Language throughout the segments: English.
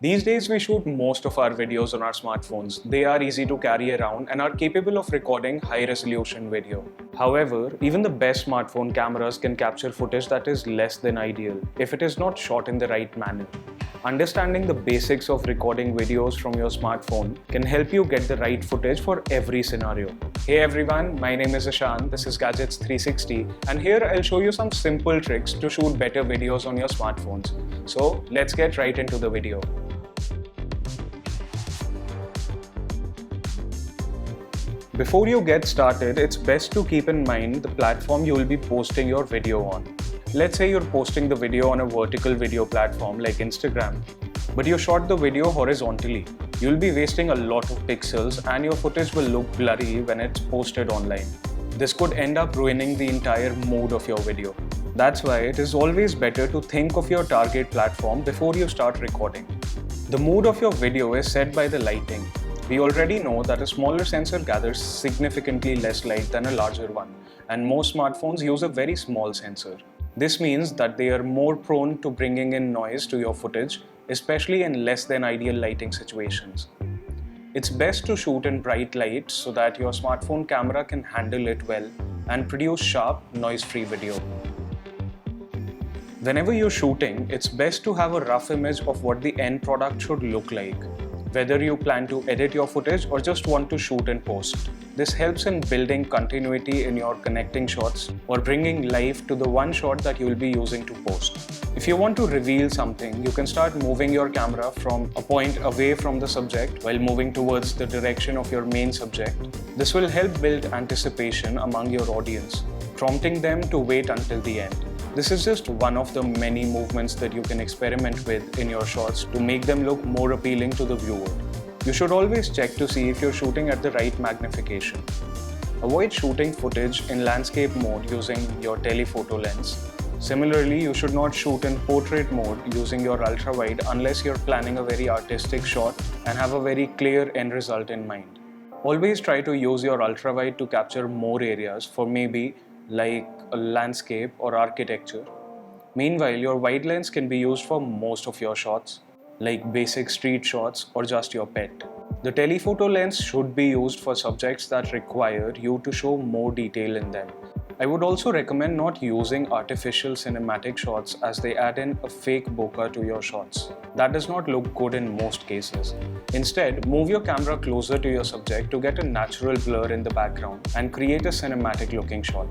These days we shoot most of our videos on our smartphones. They are easy to carry around and are capable of recording high-resolution video. However, even the best smartphone cameras can capture footage that is less than ideal if it is not shot in the right manner. Understanding the basics of recording videos from your smartphone can help you get the right footage for every scenario. Hey everyone, my name is Ishan, this is Gadgets 360, and here I'll show you some simple tricks to shoot better videos on your smartphones. So let's get right into the video. Before you get started, it's best to keep in mind the platform you will be posting your video on. Let's say you're posting the video on a vertical video platform like Instagram, but you shot the video horizontally. You'll be wasting a lot of pixels and your footage will look blurry when it's posted online. This could end up ruining the entire mood of your video. That's why it is always better to think of your target platform before you start recording. The mood of your video is set by the lighting. We already know that a smaller sensor gathers significantly less light than a larger one, and most smartphones use a very small sensor. This means that they are more prone to bringing in noise to your footage, especially in less than ideal lighting situations. It's best to shoot in bright light so that your smartphone camera can handle it well and produce sharp, noise-free video. Whenever you're shooting, it's best to have a rough image of what the end product should look like, whether you plan to edit your footage or just want to shoot in post. This helps in building continuity in your connecting shots or bringing life to the one shot that you will be using to post. If you want to reveal something, you can start moving your camera from a point away from the subject while moving towards the direction of your main subject. This will help build anticipation among your audience, prompting them to wait until the end. This is just one of the many movements that you can experiment with in your shots to make them look more appealing to the viewer. You should always check to see if you're shooting at the right magnification. Avoid shooting footage in landscape mode using your telephoto lens. Similarly, you should not shoot in portrait mode using your ultra-wide unless you're planning a very artistic shot and have a very clear end result in mind. Always try to use your ultra-wide to capture more areas for maybe like a landscape or architecture. Meanwhile, your wide lens can be used for most of your shots, like basic street shots or just your pet. The telephoto lens should be used for subjects that require you to show more detail in them. I would also recommend not using artificial cinematic shots as they add in a fake bokeh to your shots. That does not look good in most cases. Instead, move your camera closer to your subject to get a natural blur in the background and create a cinematic looking shot.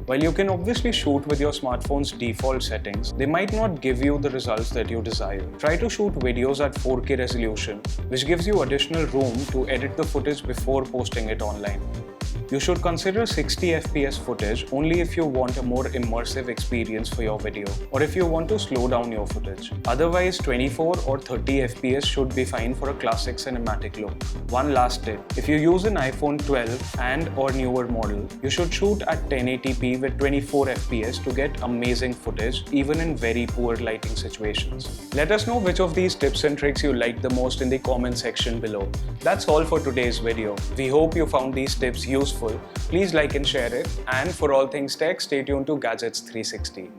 While you can obviously shoot with your smartphone's default settings, they might not give you the results that you desire. Try to shoot videos at 4K resolution, which gives you additional room to edit the footage before posting it online. You should consider 60 FPS footage only if you want a more immersive experience for your video or if you want to slow down your footage. Otherwise, 24 or 30 FPS should be fine for a classic cinematic look. One last tip, if you use an iPhone 12 and or newer model, you should shoot at 1080p with 24 FPS to get amazing footage even in very poor lighting situations. Let us know which of these tips and tricks you liked the most in the comment section below. That's all for today's video. We hope you found these tips useful. Please like and share it, and for all things tech, stay tuned to Gadgets 360.